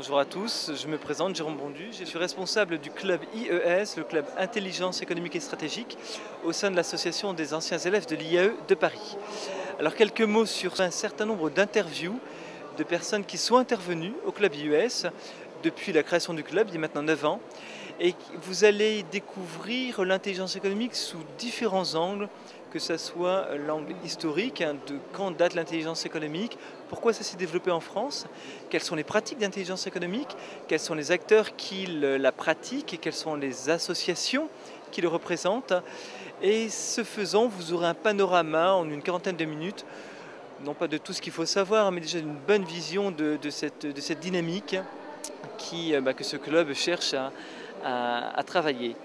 Bonjour à tous, je me présente, Jérôme Bondu, je suis responsable du club IES, le club Intelligence économique et stratégique, au sein de l'association des anciens élèves de l'IAE de Paris. Alors quelques mots sur un certain nombre d'interviews de personnes qui sont intervenues au club IES depuis la création du club, il y a maintenant 9 ans, et vous allez découvrir l'intelligence économique sous différents angles, que ce soit l'angle historique, de quand date l'intelligence économique, pourquoi ça s'est développé en France, quelles sont les pratiques d'intelligence économique, quels sont les acteurs qui la pratiquent et quelles sont les associations qui le représentent. Et ce faisant, vous aurez un panorama en une quarantaine de minutes, non pas de tout ce qu'il faut savoir, mais déjà d'une bonne vision de cette dynamique que ce club cherche à travailler.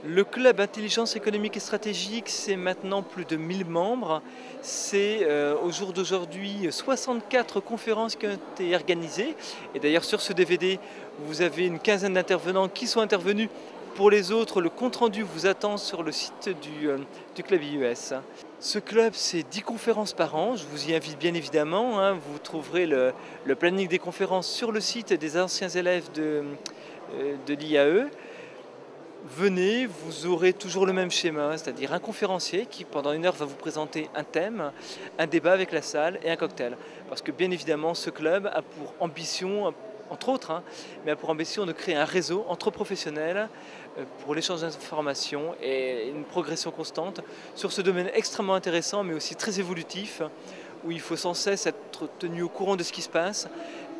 Le club Intelligence économique et stratégique, c'est maintenant plus de 1000 membres. C'est au jour d'aujourd'hui 64 conférences qui ont été organisées. Et d'ailleurs sur ce DVD, vous avez une quinzaine d'intervenants qui sont intervenus. Pour les autres, le compte-rendu vous attend sur le site du club IES. Ce club, c'est 10 conférences par an. Je vous y invite bien évidemment. Vous trouverez le planning des conférences sur le site des anciens élèves de l'IAE. Venez, vous aurez toujours le même schéma, c'est-à-dire un conférencier qui pendant 1 heure va vous présenter un thème, un débat avec la salle et un cocktail. Parce que bien évidemment, ce club a pour ambition, entre autres, mais a pour ambition de créer un réseau entre professionnels pour l'échange d'informations et une progression constante sur ce domaine extrêmement intéressant mais aussi très évolutif où il faut sans cesse être tenu au courant de ce qui se passe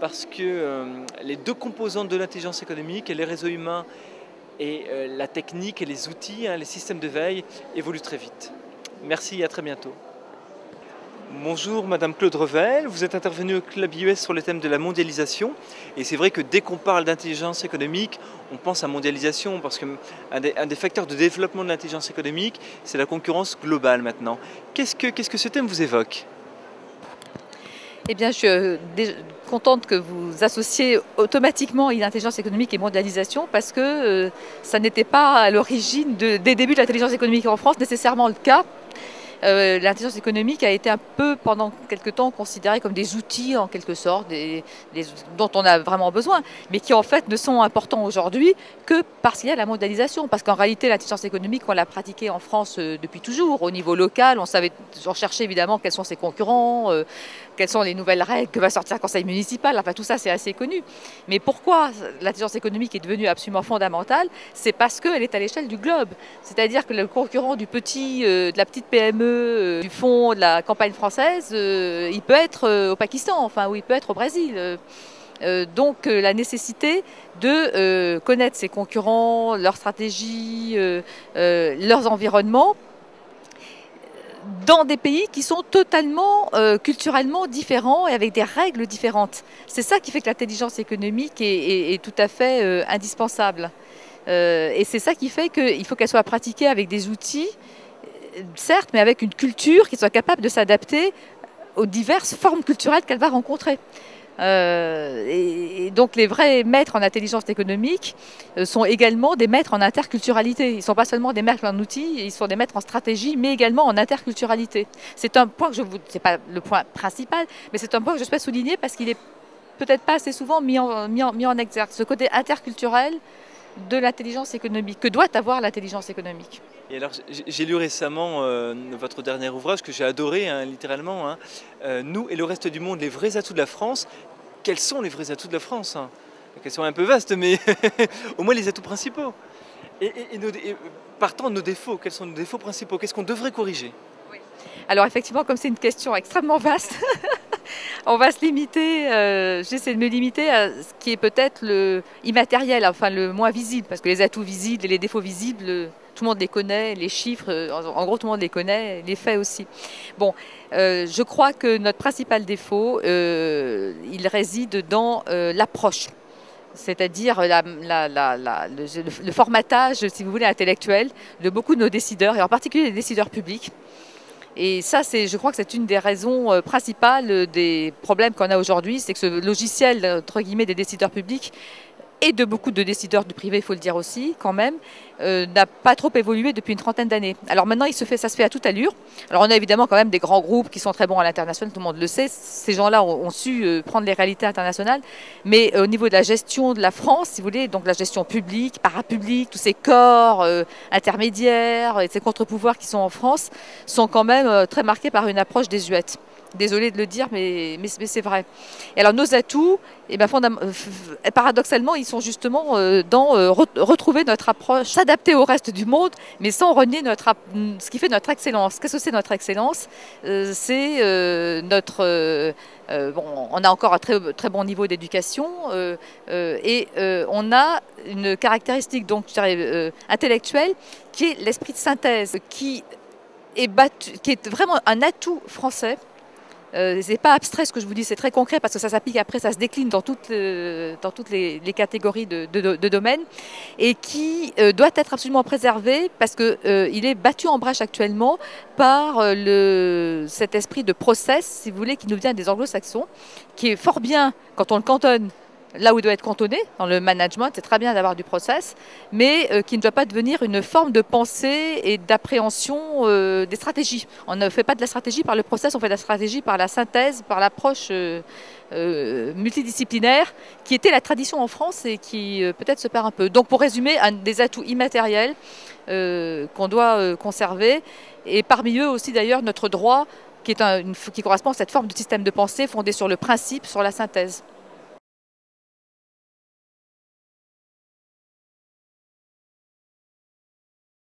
parce que les deux composantes de l'intelligence économique, les réseaux humains et la technique et les outils, les systèmes de veille évoluent très vite. Merci et à très bientôt. Bonjour Madame Claude Revel, vous êtes intervenue au club IES sur le thème de la mondialisation et c'est vrai que dès qu'on parle d'intelligence économique, on pense à mondialisation parce qu'un des facteurs de développement de l'intelligence économique, c'est la concurrence globale maintenant. Qu'est-ce que ce thème vous évoque ? Eh bien, je suis contente que vous associez automatiquement intelligence économique et mondialisation parce que ça n'était pas à l'origine des débuts de l'intelligence économique en France nécessairement le cas. L'intelligence économique a été un peu pendant quelque temps considérée comme des outils en quelque sorte dont on a vraiment besoin, mais qui en fait ne sont importants aujourd'hui que parce qu'il y a la mondialisation. Parce qu'en réalité l'intelligence économique on l'a pratiquée en France depuis toujours. Au niveau local, on cherchait évidemment quels sont ses concurrents, quelles sont les nouvelles règles que va sortir le conseil municipal, enfin tout ça c'est assez connu. Mais pourquoi l'intelligence économique est devenue absolument fondamentale? C'est parce qu'elle est à l'échelle du globe. C'est-à-dire que le concurrent de la petite PME, du fond de la campagne française, il peut être au Pakistan, ou il peut être au Brésil. Donc la nécessité de connaître ses concurrents, leurs stratégies, leurs environnements, dans des pays qui sont totalement culturellement différents et avec des règles différentes. C'est ça qui fait que l'intelligence économique est tout à fait indispensable. Et c'est ça qui fait qu'il faut qu'elle soit pratiquée avec des outils, certes, mais avec une culture qui soit capable de s'adapter aux diverses formes culturelles qu'elle va rencontrer. Et donc les vrais maîtres en intelligence économique sont également des maîtres en interculturalité. Ils ne sont pas seulement des maîtres en outils, ils sont des maîtres en stratégie, mais également en interculturalité. C'est un point que c'est pas le point principal, mais c'est un point que je souhaite souligner parce qu'il est peut-être pas assez souvent mis en exergue. Ce côté interculturel de l'intelligence économique, que doit avoir l'intelligence économique. Et alors, j'ai lu récemment votre dernier ouvrage que j'ai adoré, littéralement, Nous et le reste du monde, les vrais atouts de la France. Quels sont les vrais atouts de la France? La question est un peu vaste, mais au moins les atouts principaux. Et partant de nos défauts, quels sont nos défauts principaux? Qu'est-ce qu'on devrait corriger? Oui. Alors effectivement, comme c'est une question extrêmement vaste, on va se limiter, j'essaie de me limiter à ce qui est peut-être le immatériel, le moins visible, parce que les atouts visibles et les défauts visibles, tout le monde les connaît, les chiffres, en gros tout le monde les connaît, les faits aussi. Bon, je crois que notre principal défaut, il réside dans l'approche, c'est-à-dire le formatage, si vous voulez, intellectuel de beaucoup de nos décideurs, et en particulier les décideurs publics. Et ça, je crois que c'est une des raisons principales des problèmes qu'on a aujourd'hui, c'est que ce logiciel, entre guillemets, des décideurs publics et de beaucoup de décideurs du privé, il faut le dire aussi, quand même, n'a pas trop évolué depuis une trentaine d'années. Alors maintenant, ça se fait à toute allure. Alors on a évidemment quand même des grands groupes qui sont très bons à l'international, tout le monde le sait. Ces gens-là ont su prendre les réalités internationales. Mais au niveau de la gestion de la France, si vous voulez, donc la gestion publique, parapublique, tous ces corps intermédiaires et ces contre-pouvoirs qui sont en France, sont quand même très marqués par une approche désuète. Désolée de le dire, mais c'est vrai. Et alors nos atouts, eh bien, paradoxalement, ils sont justement dans retrouver notre approche, s'adapter au reste du monde, mais sans renier ce qui fait notre excellence. Qu'est-ce que c'est notre excellence? C'est notre... on a encore un très bon niveau d'éducation et on a une caractéristique donc, je dirais, intellectuelle qui est l'esprit de synthèse, qui est vraiment un atout français. C'est pas abstrait ce que je vous dis, c'est très concret parce que ça s'applique après, ça se décline dans toutes les catégories de domaines et qui doit être absolument préservé parce qu'il est battu en brèche actuellement par cet esprit de process, si vous voulez, qui nous vient des anglo-saxons, qui est fort bien quand on le cantonne là où il doit être cantonné, dans le management, c'est très bien d'avoir du process, mais qui ne doit pas devenir une forme de pensée et d'appréhension des stratégies. On ne fait pas de la stratégie par le process, on fait de la stratégie par la synthèse, par l'approche multidisciplinaire, qui était la tradition en France et qui peut-être se perd un peu. Donc pour résumer, un des atouts immatériels qu'on doit conserver, et parmi eux aussi d'ailleurs notre droit, qui correspond à cette forme de système de pensée fondé sur le principe, sur la synthèse.